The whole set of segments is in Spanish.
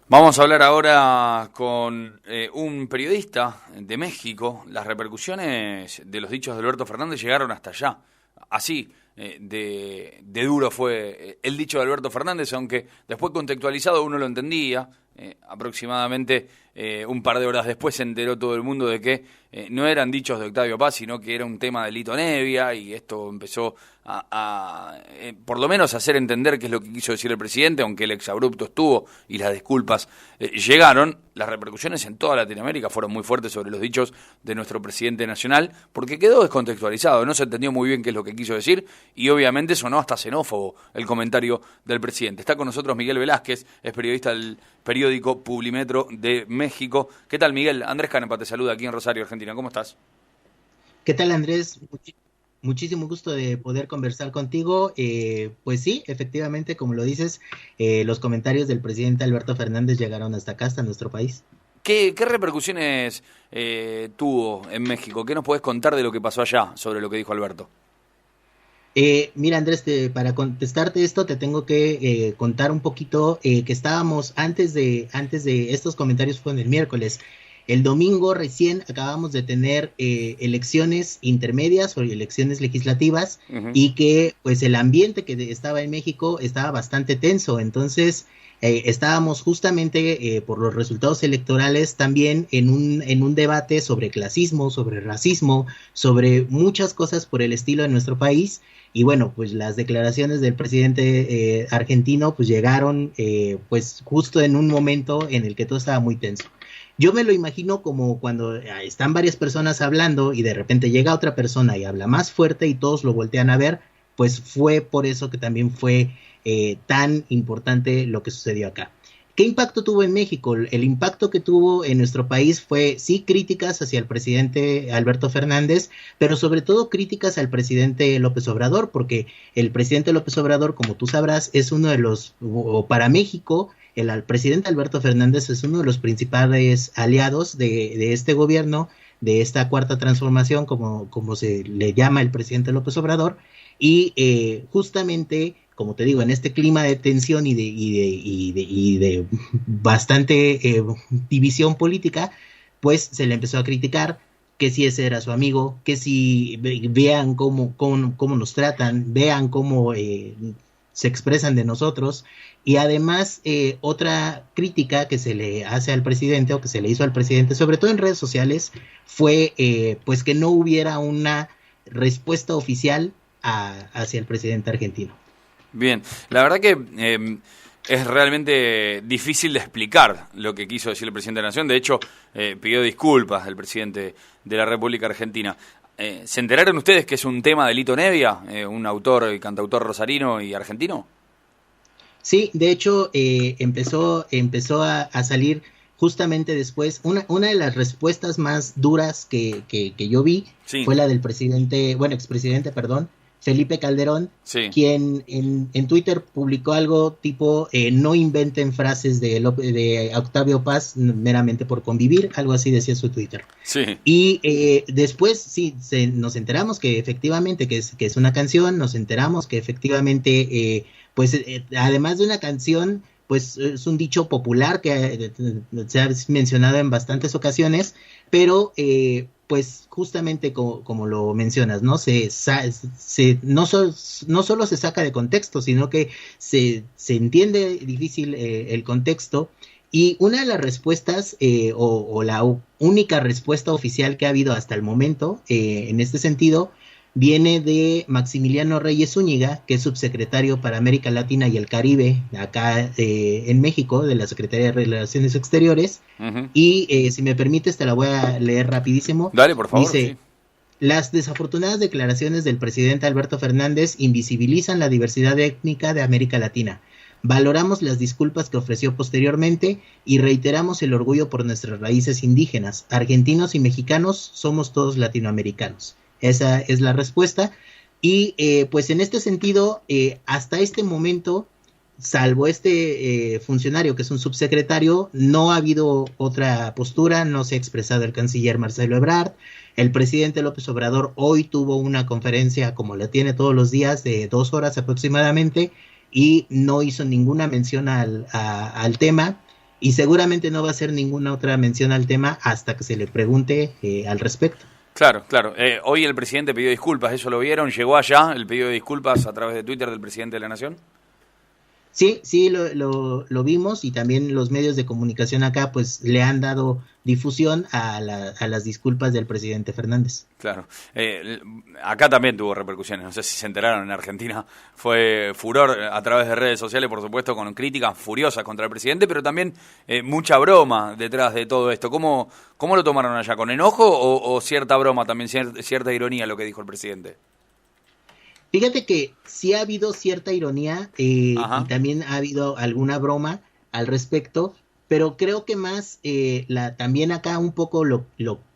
Vamos a hablar ahora con un periodista de México. Las repercusiones de los dichos de Alberto Fernández llegaron hasta allá. Así de duro fue el dicho de Alberto Fernández, aunque después contextualizado uno lo entendía. Aproximadamente un par de horas después se enteró todo el mundo de que no eran dichos de Octavio Paz, sino que era un tema de Lito Nevia, y esto empezó por lo menos hacer entender qué es lo que quiso decir el presidente, aunque el exabrupto estuvo y las disculpas llegaron. Las repercusiones en toda Latinoamérica fueron muy fuertes sobre los dichos de nuestro presidente nacional, porque quedó descontextualizado, no se entendió muy bien qué es lo que quiso decir, y obviamente sonó hasta xenófobo el comentario del presidente. Está con nosotros Miguel Velázquez, es periodista del periódico Publimetro de México. ¿Qué tal, Miguel? Andrés Canepa te saluda aquí en Rosario, Argentina. ¿Cómo estás? ¿Qué tal, Andrés? Muchísimo gusto de poder conversar contigo. Pues sí, efectivamente, como lo dices, los comentarios del presidente Alberto Fernández llegaron hasta acá, hasta nuestro país. ¿Qué repercusiones tuvo en México? ¿Qué nos podés contar de lo que pasó allá sobre lo que dijo Alberto? Mira, Andrés, para contestarte esto, te tengo que contar un poquito que estábamos antes de estos comentarios, fue en el miércoles. El domingo recién acabamos de tener elecciones intermedias o elecciones legislativas, Ujú. y que pues el ambiente que estaba en México estaba bastante tenso. Entonces estábamos justamente por los resultados electorales también en un debate sobre clasismo, sobre racismo, sobre muchas cosas por el estilo en nuestro país. Y bueno, pues las declaraciones del presidente argentino pues llegaron pues justo en un momento en el que todo estaba muy tenso. Yo me lo imagino como cuando están varias personas hablando y de repente llega otra persona y habla más fuerte y todos lo voltean a ver. Pues fue por eso que también fue tan importante lo que sucedió acá. ¿Qué impacto tuvo en México? El impacto que tuvo en nuestro país fue, sí, críticas hacia el presidente Alberto Fernández, pero sobre todo críticas al presidente López Obrador, porque el presidente López Obrador, como tú sabrás, es uno de los, o para México, el presidente Alberto Fernández es uno de los principales aliados de este gobierno, de esta cuarta transformación, como se le llama el presidente López Obrador. Y justamente, como te digo, en este clima de tensión y de bastante división política, pues se le empezó a criticar que si ese era su amigo, que si vean cómo nos tratan, vean cómo se expresan de nosotros. Y además, otra crítica que se le hace al presidente, o que se le hizo al presidente, sobre todo en redes sociales, fue pues que no hubiera una respuesta oficial hacia el presidente argentino. Bien, la verdad que es realmente difícil de explicar lo que quiso decir el presidente de la Nación. De hecho, pidió disculpas el presidente de la República Argentina. ¿Se enteraron ustedes que es un tema de Lito Nevia, un autor y cantautor rosarino y argentino? Sí, de hecho, empezó a salir justamente después. Una de las respuestas más duras que yo vi Sí, fue la del presidente, bueno, expresidente, perdón, Felipe Calderón, sí. quien en Twitter publicó algo tipo, no inventen frases de Octavio Paz meramente por convivir, algo así decía su Twitter. Sí, Y después sí, nos enteramos que efectivamente que es una canción, nos enteramos que efectivamente, pues además de una canción, pues es un dicho popular que se ha mencionado en bastantes ocasiones, pero pues justamente como lo mencionas, ¿no? No solo se saca de contexto, sino que se entiende difícil el contexto. Y una de las respuestas, o la única respuesta oficial que ha habido hasta el momento, en este sentido, viene de Maximiliano Reyes Zúñiga, que es subsecretario para América Latina y el Caribe, acá en México, de la Secretaría de Relaciones Exteriores. ujú. Y si me permites, te la voy a leer rapidísimo. Dale, por favor, Dice: sí. las desafortunadas declaraciones del presidente Alberto Fernández invisibilizan la diversidad étnica de América Latina. Valoramos las disculpas que ofreció posteriormente y reiteramos el orgullo por nuestras raíces indígenas. Argentinos y mexicanos somos todos latinoamericanos. Esa es la respuesta. Y pues en este sentido, hasta este momento, salvo este funcionario que es un subsecretario, no ha habido otra postura, no se ha expresado el canciller Marcelo Ebrard. El presidente López Obrador hoy tuvo una conferencia, como la tiene todos los días, de 2 horas aproximadamente, y no hizo ninguna mención al tema. y seguramente no va a hacer ninguna otra mención al tema hasta que se le pregunte al respecto. Claro, claro. Hoy el presidente pidió disculpas, ¿eso lo vieron? ¿Llegó allá el pedido de disculpas a través de Twitter del presidente de la Nación? Sí, sí, lo vimos y también los medios de comunicación acá pues le han dado difusión a las disculpas del presidente Fernández. Claro. Acá también tuvo repercusiones, no sé si se enteraron, en Argentina fue furor a través de redes sociales, por supuesto, con críticas furiosas contra el presidente, pero también mucha broma detrás de todo esto. ¿Cómo lo tomaron allá? ¿Con enojo o cierta broma, también cierta ironía lo que dijo el presidente? Fíjate que sí ha habido cierta ironía y también ha habido alguna broma al respecto, pero creo que más también acá un poco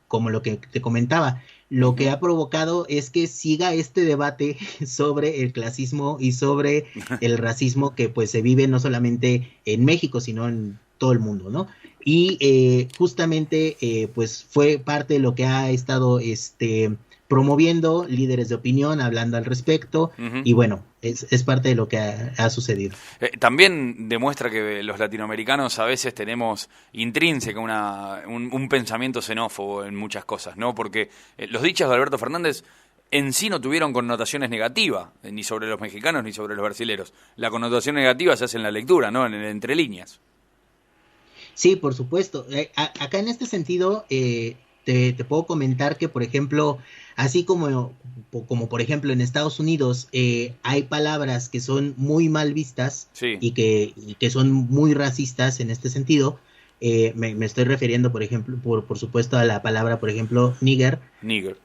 como lo que te comentaba, lo que ha provocado es que siga este debate sobre el clasismo y sobre el racismo que pues se vive no solamente en México, sino en todo el mundo, ¿no? Y justamente pues fue parte de lo que ha estado promoviendo líderes de opinión, hablando al respecto, y bueno, es parte de lo que ha sucedido. También demuestra que los latinoamericanos a veces tenemos intrínseca un pensamiento xenófobo en muchas cosas, ¿no? Porque los dichos de Alberto Fernández en sí no tuvieron connotaciones negativas, ni sobre los mexicanos ni sobre los brasileros. La connotación negativa se hace en la lectura, ¿no? En entre líneas. Sí, por supuesto. Acá en este sentido, te puedo comentar que, por ejemplo, así como por ejemplo en Estados Unidos hay palabras que son muy mal vistas y que son muy racistas en este sentido, me estoy refiriendo, por ejemplo, por supuesto, a la palabra, por ejemplo, nigger.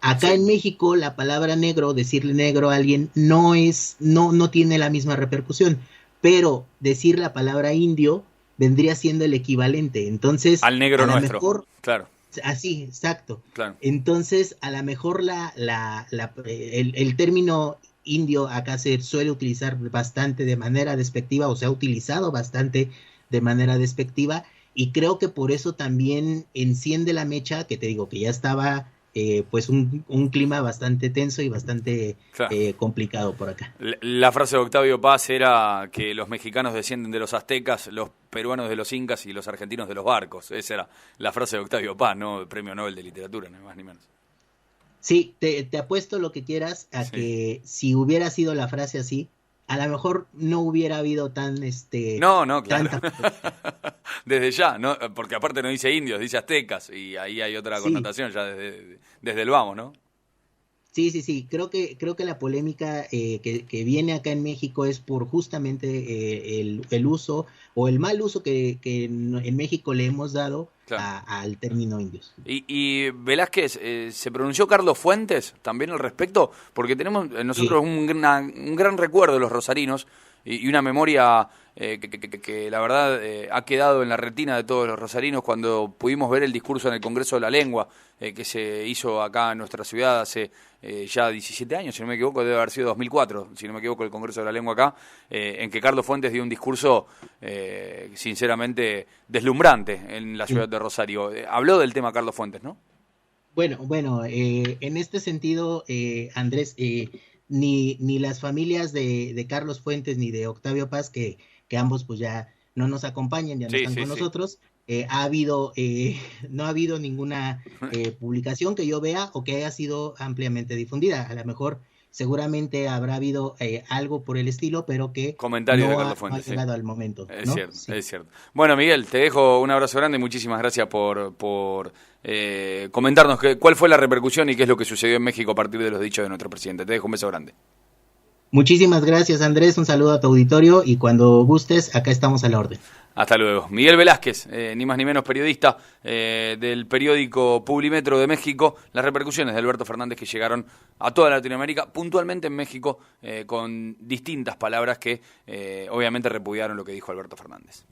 Acá en México, la palabra negro, decirle negro a alguien, no tiene la misma repercusión, pero decir la palabra indio vendría siendo el equivalente. Entonces, al negro a lo nuestro, mejor, claro. Así, exacto. Claro. Entonces, a lo mejor el término indio acá se suele utilizar bastante de manera despectiva, o se ha utilizado bastante de manera despectiva, y creo que por eso también enciende la mecha, que te digo que ya estaba pues un clima bastante tenso y bastante complicado por acá. La frase de Octavio Paz era que los mexicanos descienden de los aztecas, los peruanos de los incas y los argentinos de los barcos. Esa era la frase de Octavio Paz, ¿no? El Premio Nobel de Literatura, ni más ni menos. Sí, te apuesto lo que quieras a que si hubiera sido la frase así, a lo mejor no hubiera habido No, claro. Desde ya, ¿no? Porque aparte no dice indios, dice aztecas, y ahí hay otra connotación ya desde el vamos, ¿no? Sí. Creo que la polémica que viene acá en México es por justamente el uso o el mal uso que en México le hemos dado al término indios. Y Velázquez, ¿se pronunció Carlos Fuentes también al respecto? Porque tenemos nosotros un gran recuerdo de los rosarinos y una memoria que la verdad ha quedado en la retina de todos los rosarinos cuando pudimos ver el discurso en el Congreso de la Lengua que se hizo acá en nuestra ciudad hace ya 17 años, si no me equivoco, debe haber sido 2004, si no me equivoco, el Congreso de la Lengua acá, en que Carlos Fuentes dio un discurso sinceramente deslumbrante en la ciudad de Rosario. Habló del tema Carlos Fuentes, ¿no? Bueno, en este sentido, Andrés, ni las familias de Carlos Fuentes ni de Octavio Paz, que ambos pues ya no nos acompañan, ya no están con nosotros, no ha habido ninguna publicación que yo vea o que haya sido ampliamente difundida. A lo mejor seguramente habrá habido algo por el estilo, pero que comentario de Carlos Fuentes, no ha llegado al momento. Es cierto, es cierto. Bueno, Miguel, te dejo un abrazo grande y muchísimas gracias por comentarnos cuál fue la repercusión y qué es lo que sucedió en México a partir de los dichos de nuestro presidente. Te dejo un beso grande. Muchísimas gracias, Andrés, un saludo a tu auditorio y cuando gustes, acá estamos a la orden. Hasta luego. Miguel Velázquez, ni más ni menos periodista del periódico Publimetro de México, las repercusiones de Alberto Fernández que llegaron a toda Latinoamérica, puntualmente en México, con distintas palabras que obviamente repudiaron lo que dijo Alberto Fernández.